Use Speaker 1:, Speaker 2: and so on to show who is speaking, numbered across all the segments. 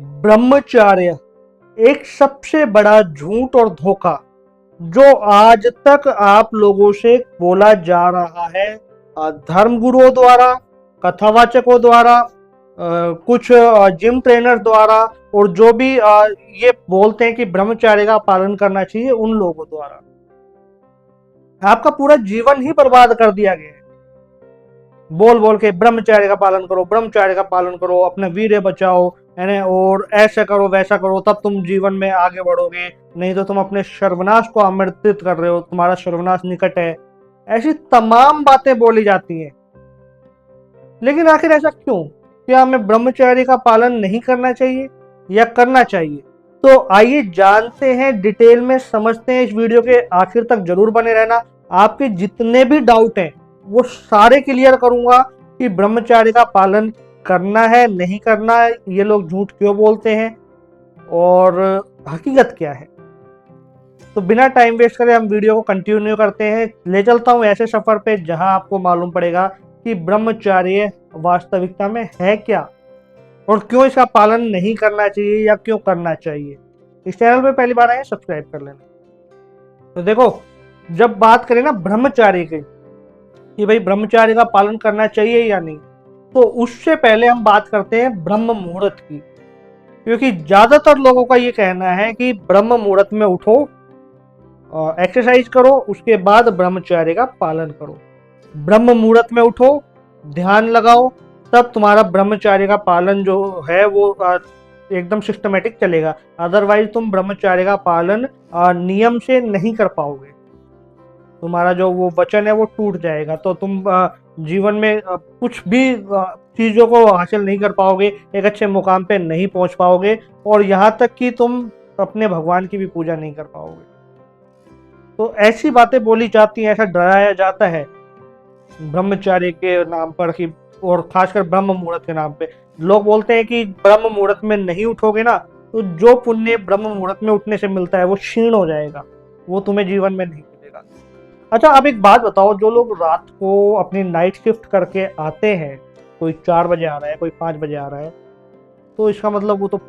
Speaker 1: ब्रह्मचर्य एक सबसे बड़ा झूठ और धोखा जो आज तक आप लोगों से बोला जा रहा है, धर्म गुरुओं द्वारा, कथावाचकों द्वारा, कुछ जिम ट्रेनर द्वारा, और जो भी ये बोलते हैं कि ब्रह्मचर्य का पालन करना चाहिए, उन लोगों द्वारा आपका पूरा जीवन ही बर्बाद कर दिया गया है। बोल बोल के ब्रह्मचर्य का पालन करो, ब्रह्मचर्य का पालन करो, अपना वीर्य बचाओ, है ना, और ऐसा करो वैसा करो, तब तुम जीवन में आगे बढ़ोगे, नहीं तो तुम अपने सर्वनाश को आमंत्रित कर रहे हो, तुम्हारा सर्वनाश निकट है। ऐसी तमाम बातें बोली जाती हैं। लेकिन आखिर ऐसा क्यों? क्या हमें ब्रह्मचर्य का पालन नहीं करना चाहिए या करना चाहिए? तो आइए जानते हैं, डिटेल में समझते हैं। इस वीडियो के आखिर तक जरूर बने रहना। आपके जितने भी डाउट हैं वो सारे क्लियर करूंगा कि ब्रह्मचर्य का पालन करना है, नहीं करना है, ये लोग झूठ क्यों बोलते हैं और हकीकत क्या है। तो बिना टाइम वेस्ट करे हम वीडियो को कंटिन्यू करते हैं। ले चलता हूं ऐसे सफर पे जहां आपको मालूम पड़ेगा कि ब्रह्मचर्य वास्तविकता में है क्या और क्यों इसका पालन नहीं करना चाहिए या क्यों करना चाहिए। इस चैनल पे पहली बार आए सब्सक्राइब कर लेना। तो देखो, जब बात करें ना ब्रह्मचर्य की कि भाई ब्रह्मचर्य का पालन करना चाहिए या नहीं, तो उससे पहले हम बात करते हैं ब्रह्म मुहूर्त की। क्योंकि ज्यादातर लोगों का ये कहना है कि ब्रह्म मुहूर्त में उठो, एक्सरसाइज करो, उसके बाद ब्रह्मचर्य का पालन करो। ब्रह्म मुहूर्त में उठो, ध्यान लगाओ, तब तुम्हारा ब्रह्मचर्य का पालन जो है वो एकदम सिस्टमेटिक चलेगा। अदरवाइज तुम ब्रह्मचर्य का पालन नियम से नहीं कर पाओगे, तुम्हारा जो वो वचन है वो टूट जाएगा। तो तुम जीवन में कुछ भी चीजों को हासिल नहीं कर पाओगे, एक अच्छे मुकाम पे नहीं पहुंच पाओगे, और यहाँ तक कि तुम अपने भगवान की भी पूजा नहीं कर पाओगे। तो ऐसी बातें बोली जाती हैं, ऐसा डराया जाता है ब्रह्मचर्य के नाम पर कि, और खासकर ब्रह्म मुहूर्त के नाम पे लोग बोलते हैं कि ब्रह्म मुहूर्त में नहीं उठोगे ना, तो जो पुण्य ब्रह्म मुहूर्त में उठने से मिलता है वो क्षीण हो जाएगा, वो तुम्हें जीवन में नहीं मिलेगा। अच्छा, अब एक बात बताओ, जो लोग रात को अपनी नाइट शिफ्ट करके आते हैं, कोई 4 बजे आ रहा है, कोई 5 बजे आ रहा है, तो इसका मतलब वो तो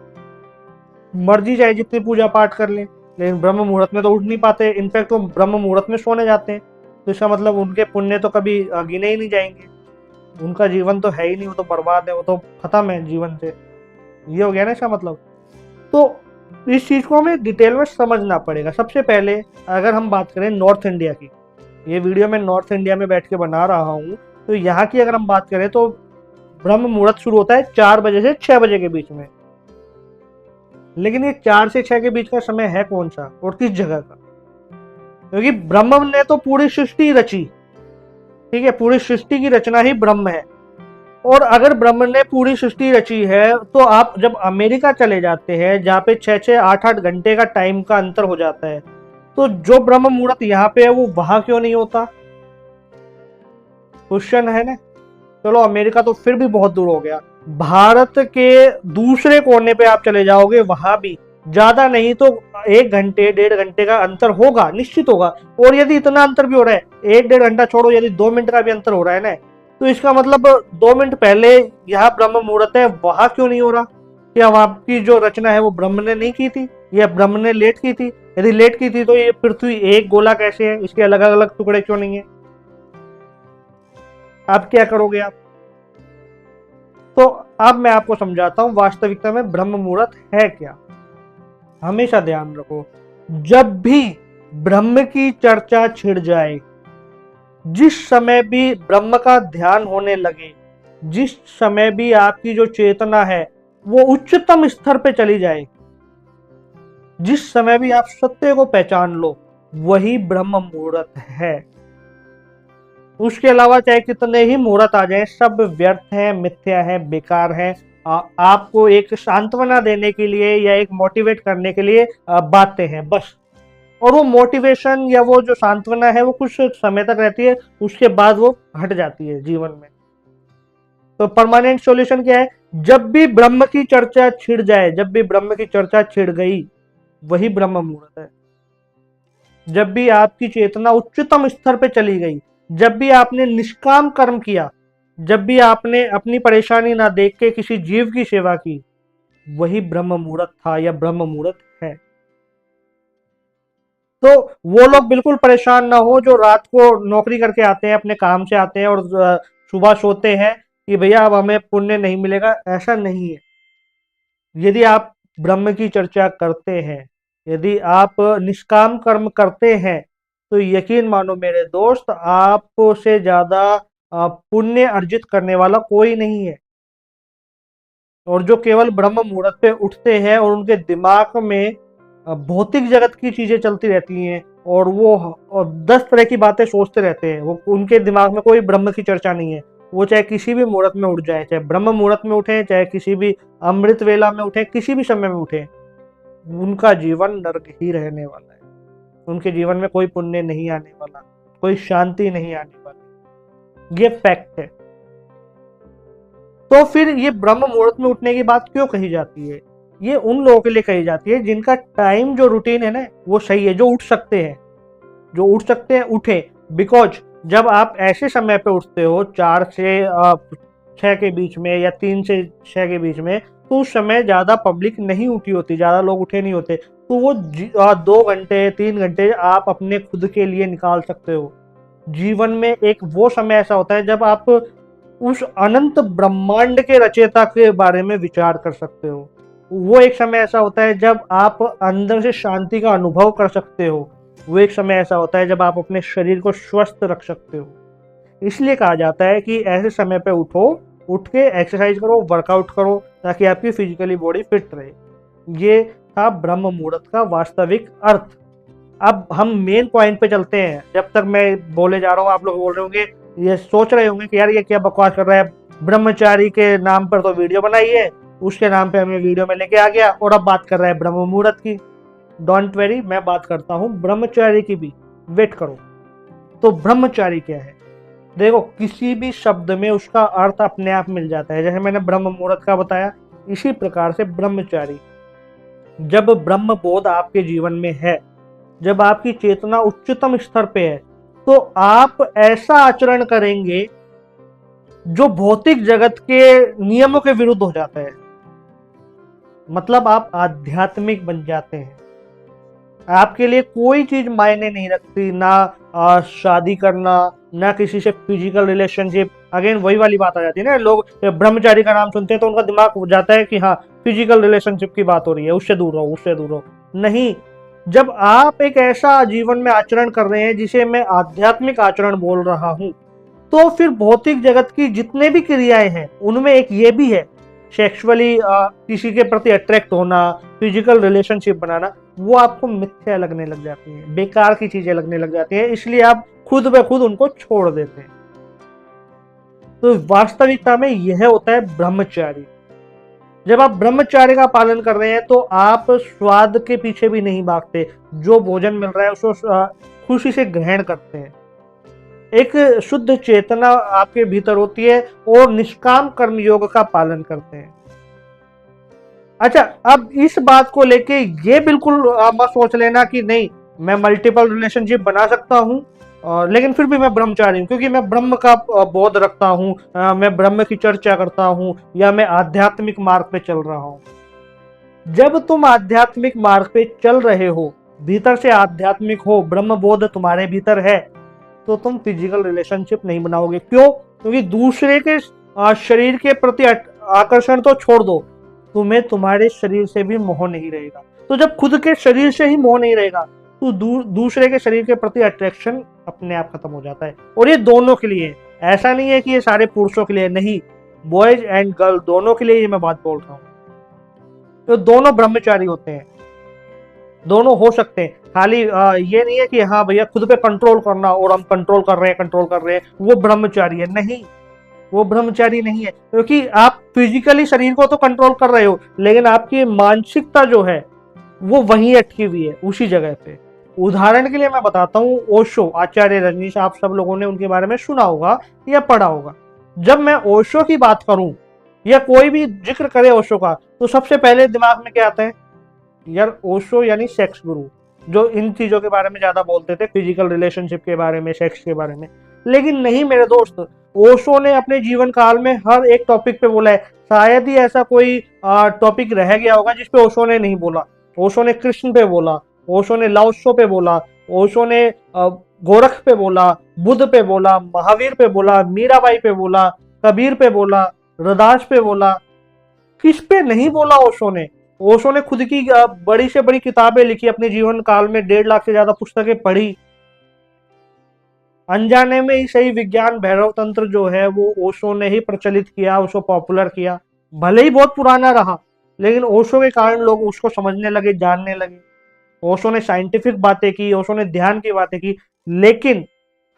Speaker 1: मर्जी चाहे जितनी पूजा पाठ कर लें, लेकिन ब्रह्म मुहूर्त में तो उठ नहीं पाते। इनफैक्ट वो ब्रह्म मुहूर्त में सोने जाते हैं, तो इसका मतलब उनके पुण्य तो कभी गिने ही नहीं जाएंगे, उनका जीवन तो है ही नहीं, वो तो बर्बाद है, वो तो खत्म है जीवन से। ये हो गया ना इसका मतलब। तो इस चीज को हमें डिटेल में समझना पड़ेगा। सबसे पहले अगर हम बात करें नॉर्थ इंडिया की, ये वीडियो मैं नॉर्थ इंडिया में बैठ के बना रहा हूँ, तो यहाँ की अगर हम बात करें तो ब्रह्म मुहूर्त शुरू होता है 4 बजे से 6 बजे के बीच में। लेकिन ये 4 से 6 के बीच का समय है कौन सा और किस जगह का? क्योंकि ब्रह्म ने तो पूरी सृष्टि रची, ठीक है, पूरी सृष्टि की रचना ही ब्रह्म है। और अगर ब्रह्म ने पूरी सृष्टि रची है, तो आप जब अमेरिका चले जाते हैं जहाँ पे 6-6, 8-8 घंटे का टाइम का अंतर हो जाता है, तो जो ब्रह्म मुहूर्त यहाँ पे है वो वहां क्यों नहीं होता? क्वेश्चन है ना। चलो अमेरिका तो फिर भी बहुत दूर हो गया, भारत के दूसरे कोने पे आप चले जाओगे, वहां भी ज्यादा नहीं तो 1 घंटे 1.5 घंटे का अंतर होगा, निश्चित होगा। और यदि इतना अंतर भी हो रहा है, 1-1.5 घंटा छोड़ो, यदि 2 मिनट का भी अंतर हो रहा है ना, तो इसका मतलब 2 मिनट पहले यहाँ ब्रह्म मुहूर्त है, वहां क्यों नहीं हो रहा? क्या वहां की जो रचना है वो ब्रह्म ने नहीं की थी या ब्रह्म ने लेट की थी? यदि लेट की थी तो ये पृथ्वी एक गोला कैसे है, इसके अलग अलग टुकड़े क्यों नहीं है? आप क्या करोगे आप? तो अब मैं आपको समझाता हूं वास्तविकता में ब्रह्म मुहूर्त है क्या। हमेशा ध्यान रखो, जब भी ब्रह्म की चर्चा छिड़ जाए, जिस समय भी ब्रह्म का ध्यान होने लगे, जिस समय भी आपकी जो चेतना है वो उच्चतम स्तर पे चली जाए, जिस समय भी आप सत्य को पहचान लो, वही ब्रह्म मुहूर्त है। उसके अलावा चाहे कितने ही मुहूर्त आ जाएं, सब व्यर्थ हैं, मिथ्या हैं, बेकार हैं। आपको एक सांत्वना देने के लिए या एक मोटिवेट करने के लिए बातें हैं बस। और वो मोटिवेशन या वो जो सांत्वना है वो कुछ समय तक रहती है, उसके बाद वो हट जाती है जीवन में। तो परमानेंट सॉल्यूशन क्या है? जब भी ब्रह्म की चर्चा छिड़ जाए, जब भी ब्रह्म की चर्चा छिड़ गई, वही ब्रह्म मुहूर्त है। जब भी आपकी चेतना उच्चतम स्तर पे चली गई, जब भी आपने निष्काम कर्म किया, जब भी आपने अपनी परेशानी ना देख के किसी जीव की सेवा की, वही ब्रह्म मुहूर्त था या ब्रह्म मुहूर्त है। तो वो लोग बिल्कुल परेशान ना हो जो रात को नौकरी करके आते हैं, अपने काम से आते हैं और सुबह सोते हैं कि भैया अब हमें पुण्य नहीं मिलेगा। ऐसा नहीं है। यदि आप ब्रह्म की चर्चा करते हैं, यदि आप निष्काम कर्म करते हैं, तो यकीन मानो मेरे दोस्त, आपसे ज्यादा पुण्य अर्जित करने वाला कोई नहीं है। और जो केवल ब्रह्म मुहूर्त पे उठते हैं और उनके दिमाग में भौतिक जगत की चीजें चलती रहती हैं और वो 10 तरह की बातें सोचते रहते हैं, वो उनके दिमाग में कोई ब्रह्म की चर्चा नहीं है। वो चाहे किसी भी मुहूर्त में उठ जाए, चाहे ब्रह्म मुहूर्त में उठे, चाहे किसी भी अमृत वेला में उठे, किसी भी समय में उठे, उनका जीवन नरक ही रहने वाला है। उनके जीवन में कोई पुण्य नहीं आने वाला, कोई शांति नहीं आने वाली। ये फैक्ट है। तो फिर ये ब्रह्म मुहूर्त में उठने की बात क्यों कही जाती है? ये उन लोगों के लिए कही जाती है जिनका टाइम जो रूटीन है ना वो सही है, जो उठ सकते हैं, जो उठ सकते हैं उठे। बिकॉज जब आप ऐसे समय पे उठते हो 4 से 6 के बीच में या 3 से 6 के बीच में, तो उस समय ज्यादा पब्लिक नहीं उठी होती, ज्यादा लोग उठे नहीं होते। तो वो 2 घंटे 3 घंटे आप अपने खुद के लिए निकाल सकते हो। जीवन में एक वो समय ऐसा होता है जब आप उस अनंत ब्रह्मांड के रचयिता के बारे में विचार कर सकते हो। वो एक समय ऐसा होता है जब आप अंदर से शांति का अनुभव कर सकते हो। वो एक समय ऐसा होता है जब आप अपने शरीर को स्वस्थ रख सकते हो। इसलिए कहा जाता है कि ऐसे समय पे उठो, उठ के एक्सरसाइज करो, वर्कआउट करो, ताकि आपकी फिजिकली बॉडी फिट रहे। ये था ब्रह्म मुहूर्त का वास्तविक अर्थ। अब हम मेन पॉइंट पे चलते हैं। जब तक मैं बोले जा रहा हूँ आप लोग बोल रहे होंगे, ये सोच रहे होंगे कि यार ये क्या बकवास कर रहा है, ब्रह्मचारी के नाम पर तो वीडियो बनाई है, उसके नाम पे हमें वीडियो में लेके आ गया और अब बात कर रहा है ब्रह्म मुहूर्त की। डोंट वेरी, मैं बात करता हूँ ब्रह्मचारी की भी, वेट करो। तो ब्रह्मचारी क्या है? देखो, किसी भी शब्द में उसका अर्थ अपने आप मिल जाता है। जैसे मैंने ब्रह्म मुहूर्त का बताया, इसी प्रकार से ब्रह्मचारी, जब ब्रह्म बोध आपके जीवन में है, जब आपकी चेतना उच्चतम स्तर पे है, तो आप ऐसा आचरण करेंगे जो भौतिक जगत के नियमों के विरुद्ध हो जाता है। मतलब आप आध्यात्मिक बन जाते हैं। आपके लिए कोई चीज मायने नहीं रखती, ना शादी करना, ना किसी से फिजिकल रिलेशनशिप। अगेन वही वाली बात आ जाती है ना, लोग ब्रह्मचारी का नाम सुनते हैं तो उनका दिमाग हो जाता है कि हाँ फिजिकल रिलेशनशिप की बात हो रही है, उससे दूर रहो, उससे दूर रहो। नहीं, जब आप एक ऐसा जीवन में आचरण कर रहे हैं जिसे मैं आध्यात्मिक आचरण बोल रहा हूं, तो फिर भौतिक जगत की जितने भी क्रियाएं हैं उनमें एक ये भी है, सेक्सुअली किसी के प्रति अट्रैक्ट होना, फिजिकल रिलेशनशिप बनाना, वो आपको मिथ्या लगने लग जाती है, बेकार की चीजें लगने लग जाती है। इसलिए आप खुद ब खुद उनको छोड़ देते हैं। तो वास्तविकता में यह होता है ब्रह्मचारी। जब आप ब्रह्मचार्य का पालन कर रहे हैं तो आप स्वाद के पीछे भी नहीं भागते। जो भोजन मिल रहा है उसको खुशी से ग्रहण करते हैं। एक शुद्ध चेतना आपके भीतर होती है और निष्काम कर्म योग का पालन करते हैं। अच्छा, अब इस बात को लेके ये बिल्कुल मत सोच लेना कि नहीं, मैं मल्टीपल रिलेशनशिप बना सकता हूँ लेकिन फिर भी मैं ब्रह्मचारी हूँ क्योंकि मैं ब्रह्म का बोध रखता हूँ, मैं ब्रह्म की चर्चा करता हूँ, या मैं आध्यात्मिक मार्ग पे चल रहा हूँ। जब तुम आध्यात्मिक मार्ग पे चल रहे हो, भीतर से आध्यात्मिक हो, ब्रह्म बोध तुम्हारे भीतर है, तो तुम फिजिकल रिलेशनशिप नहीं बनाओगे। क्यों? क्योंकि दूसरे के शरीर के प्रति आकर्षण तो छोड़ दो, तुम्हें तुम्हारे शरीर से भी मोह नहीं रहेगा। तो जब खुद के शरीर से ही मोह नहीं रहेगा तो दूसरे के शरीर के प्रति अट्रैक्शन अपने आप खत्म हो जाता है। और ये दोनों के लिए, ऐसा नहीं है कि ये सारे पुरुषों के लिए, नहीं, बॉयज एंड गर्ल दोनों के लिए ये मैं बात बोल रहा हूँ। तो दोनों ब्रह्मचारी होते हैं, दोनों हो सकते हैं। खाली ये नहीं है कि हाँ भैया खुद पे कंट्रोल करना और हम कंट्रोल कर रहे हैं वो ब्रह्मचारी है। नहीं, वो ब्रह्मचारी नहीं है, क्योंकि आप फिजिकली शरीर को तो कंट्रोल कर रहे हो लेकिन आपकी मानसिकता जो है वो वहीं अटकी हुई है, उसी जगह पे। उदाहरण के लिए मैं बताता हूँ, ओशो, आचार्य रजनीश, आप सब लोगों ने उनके बारे में सुना होगा या पढ़ा होगा। जब मैं ओशो की बात करूं या कोई भी जिक्र करे ओशो का, तो सबसे पहले दिमाग में क्या आता है? यार ओशो यानी सेक्स गुरु, जो इन चीजों के बारे में ज्यादा बोलते थे, फिजिकल रिलेशनशिप के बारे में, सेक्स के बारे में। लेकिन नहीं मेरे दोस्त, ओशो ने अपने जीवन काल में हर एक टॉपिक पे बोला है। शायद ही ऐसा कोई टॉपिक रह गया होगा जिस पे ओशो ने नहीं बोला। ओशो ने कृष्ण पे बोला, ओशो ने लाओत्सो पे बोला, ओशो ने गोरख पे बोला, बुद्ध पे बोला, महावीर पे बोला, मीराबाई पे बोला, कबीर पे बोला, रदास पे बोला। किस पे नहीं बोला ओशो ने? ओशो ने खुद की बड़ी से बड़ी किताबें लिखी अपने जीवन काल में, 1.5 लाख से ज्यादा पुस्तकें पढ़ी। अनजाने में ही सही विज्ञान भैरव तंत्र जो है वो ओशो ने ही प्रचलित किया, उसको पॉपुलर किया। भले ही बहुत पुराना रहा, लेकिन ओशो के कारण लोग उसको समझने लगे, जानने लगे। ओशो ने साइंटिफिक बातें की, ओशो ने ध्यान की बातें की, लेकिन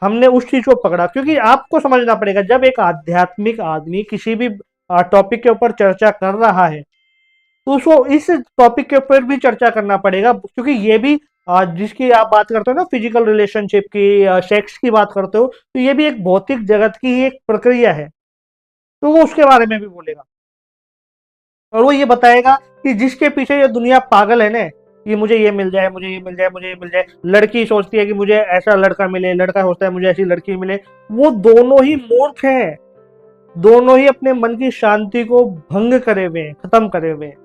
Speaker 1: हमने उस चीज को पकड़ा। क्योंकि आपको समझना पड़ेगा, जब एक आध्यात्मिक आदमी किसी भी टॉपिक के ऊपर चर्चा कर रहा है तो उसको इस टॉपिक के ऊपर भी चर्चा करना पड़ेगा। क्योंकि ये भी जिसकी आप बात करते हो ना, फिजिकल रिलेशनशिप की, सेक्स की बात करते हो, तो ये भी एक भौतिक जगत की ही एक प्रक्रिया है। तो वो उसके बारे में भी बोलेगा और वो ये बताएगा कि जिसके पीछे ये दुनिया पागल है ना, कि मुझे ये मिल जाए, मुझे ये मिल जाए, मुझे ये मिल जाए। लड़की सोचती है कि मुझे ऐसा लड़का मिले, लड़का सोचता है मुझे ऐसी लड़की मिले। वो दोनों ही मूर्ख हैं, दोनों ही अपने मन की शांति को भंग करे हुए हैं, खत्म करे हुए हैं।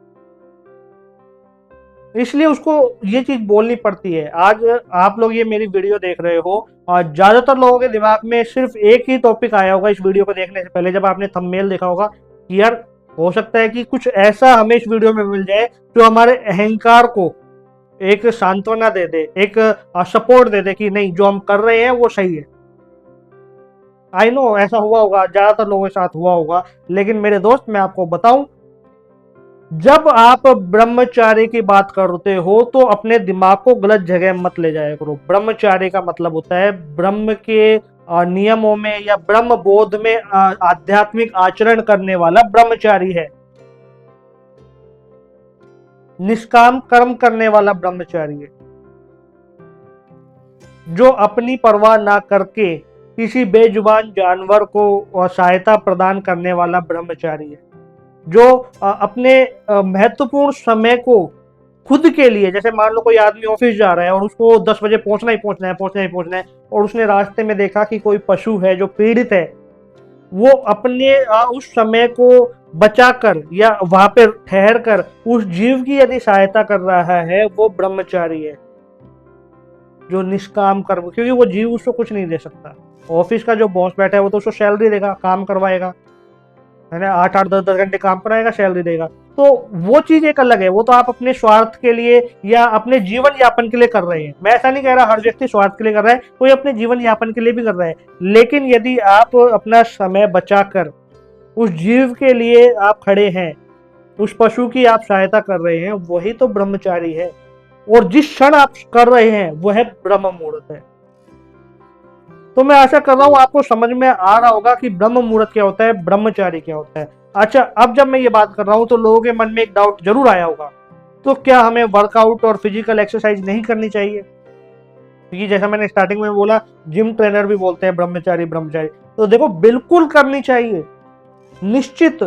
Speaker 1: इसलिए उसको ये चीज बोलनी पड़ती है। आज आप लोग ये मेरी वीडियो देख रहे हो और ज्यादातर लोगों के दिमाग में सिर्फ एक ही टॉपिक आया होगा इस वीडियो को देखने से पहले, जब आपने थंबनेल देखा होगा कि यार हो सकता है कि कुछ ऐसा हमें इस वीडियो में मिल जाए जो हमारे अहंकार को एक सांत्वना दे दे, एक सपोर्ट दे दे कि नहीं, जो हम कर रहे हैं वो सही है। आई नो ऐसा हुआ होगा, ज्यादातर लोगों के साथ हुआ होगा, लेकिन मेरे दोस्त मैं आपको बताऊं, जब आप ब्रह्मचार्य की बात करते हो तो अपने दिमाग को गलत जगह मत ले जाया करो। ब्रह्मचार्य का मतलब होता है ब्रह्म के नियमों में या ब्रह्म बोध में आध्यात्मिक आचरण करने वाला ब्रह्मचारी है। निष्काम कर्म करने वाला ब्रह्मचारी है, जो अपनी परवाह ना करके किसी बेजुबान जानवर को सहायता प्रदान करने वाला ब्रह्मचारी है। जो अपने महत्वपूर्ण समय को खुद के लिए, जैसे मान लो कोई आदमी ऑफिस जा रहा है और उसको 10 बजे पहुंचना ही पहुंचना है, पहुंचना ही पहुंचना है, और उसने रास्ते में देखा कि कोई पशु है जो पीड़ित है, वो अपने उस समय को बचाकर या वहां पर ठहर कर उस जीव की यदि सहायता कर रहा है, वो ब्रह्मचारी है, जो निष्काम कर्म। क्योंकि वो जीव उसको कुछ नहीं दे सकता। ऑफिस का जो बॉस बैठा है वो तो उसको सैलरी देगा, काम करवाएगा, है ना, 8-8 10-10 घंटे काम कराएगा, सैलरी देगा। तो वो चीज एक अलग है, वो तो आप अपने स्वार्थ के लिए या अपने जीवन यापन के लिए कर रहे हैं। मैं ऐसा नहीं कह रहा हर व्यक्ति स्वार्थ के लिए कर रहा है, कोई अपने जीवन यापन के लिए भी कर रहा है। लेकिन यदि आप अपना समय बचाकर उस जीव के लिए आप खड़े हैं, उस पशु की आप सहायता कर रहे हैं, वही तो ब्रह्मचारी है। और जिस क्षण आप कर रहे हैं वो है ब्रह्म मुहूर्त है। तो मैं आशा कर रहा हूं आपको समझ में आ रहा होगा कि ब्रह्म मुहूर्त क्या होता है, ब्रह्मचारी क्या होता है। अच्छा, अब जब मैं ये बात कर रहा हूं तो लोगों के मन में एक डाउट जरूर आया होगा, तो क्या हमें वर्कआउट और फिजिकल एक्सरसाइज नहीं करनी चाहिए? क्योंकि जैसा मैंने स्टार्टिंग में बोला, जिम ट्रेनर भी बोलते हैं ब्रह्मचारी ब्रह्मचारी। तो देखो, बिल्कुल करनी चाहिए, निश्चित।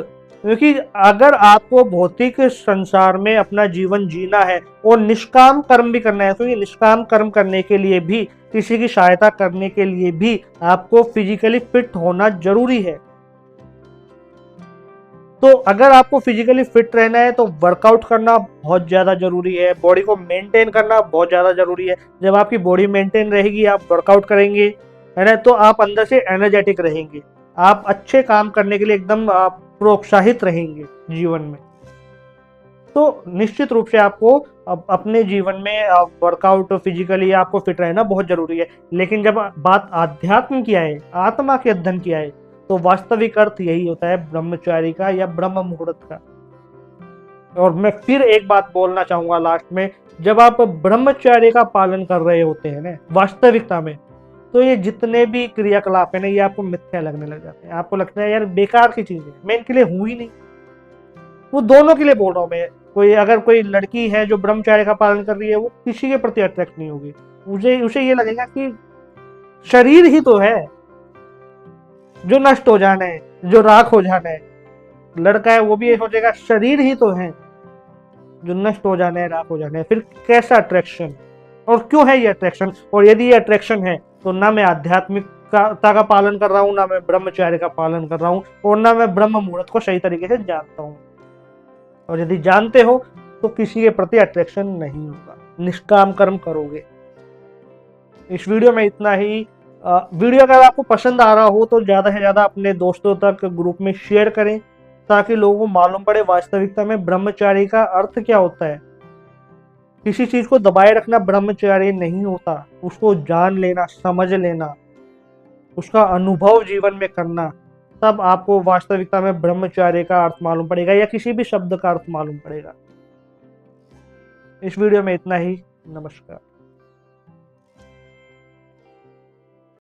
Speaker 1: क्योंकि अगर आपको भौतिक संसार में अपना जीवन जीना है और निष्काम कर्म भी करना है, क्योंकि निष्काम कर्म करने के लिए भी, किसी की सहायता करने के लिए भी आपको फिजिकली फिट होना जरूरी है। तो अगर आपको फिजिकली फिट रहना है तो वर्कआउट करना बहुत ज्यादा जरूरी है, बॉडी को मेंटेन करना बहुत ज्यादा जरूरी है। जब आपकी बॉडी मेंटेन रहेगी, आप वर्कआउट करेंगे, है ना, तो आप अंदर से एनर्जेटिक रहेंगे, आप अच्छे काम करने के लिए एकदम प्रोत्साहित रहेंगे जीवन में। तो निश्चित रूप से आपको अपने जीवन में वर्कआउट, फिजिकली आपको फिट रहना बहुत जरूरी है। लेकिन जब बात आध्यात्म की आए, आत्मा के अध्ययन की आए, तो वास्तविक अर्थ यही होता है ब्रह्मचारी का या ब्रह्म मुहूर्त का। और मैं फिर एक बात बोलना चाहूंगा लास्ट में, जब आप ब्रह्मचर्य का पालन कर रहे होते हैं ना वास्तविकता में, तो ये जितने भी क्रियाकलाप है ना, ये आपको मिथ्या लगने लग जाते हैं। आपको लगता है यार बेकार की चीज है, मैं इनके लिए हूं ही नहीं। वो दोनों के लिए बोल रहा हूं मैं। अगर कोई लड़की है जो ब्रह्मचर्य का पालन कर रही है, वो किसी के प्रति अट्रैक्ट नहीं होगी। उसे ये लगेगा कि शरीर ही तो है जो नष्ट हो जाना है, जो राख हो जाना है। लड़का है वो भी ये सोचेगा शरीर ही तो है जो नष्ट हो जाना है, राख हो जाना है। फिर कैसा अट्रैक्शन, और क्यों है ये अट्रैक्शन? और यदि ये अट्रैक्शन है तो ना मैं आध्यात्मिक नैतिकता का पालन कर रहा हूँ, ना मैं ब्रह्मचर्य का पालन कर रहा हूँ, और ना मैं ब्रह्म मुहूर्त को सही तरीके से जानता हूँ। और यदि जानते हो तो किसी के प्रति अट्रैक्शन नहीं होगा, निष्काम कर्म करोगे। इस वीडियो में इतना ही। वीडियो अगर आपको पसंद आ रहा हो तो ज़्यादा से ज़्यादा अपने दोस्तों तक ग्रुप में शेयर करें, ताकि लोगों को मालूम पड़े वास्तविकता में ब्रह्मचारी का अर्थ क्या होता है। किसी चीज़ को दबाए रखना ब्रह्मचारी नहीं होता, उसको जान लेना, समझ लेना, उसका अनुभव जीवन में करना, तब आपको वास्तविकता में ब्रह्मचार्य का अर्थ मालूम पड़ेगा, या किसी भी शब्द का अर्थ मालूम पड़ेगा। इस वीडियो में इतना ही। नमस्कार।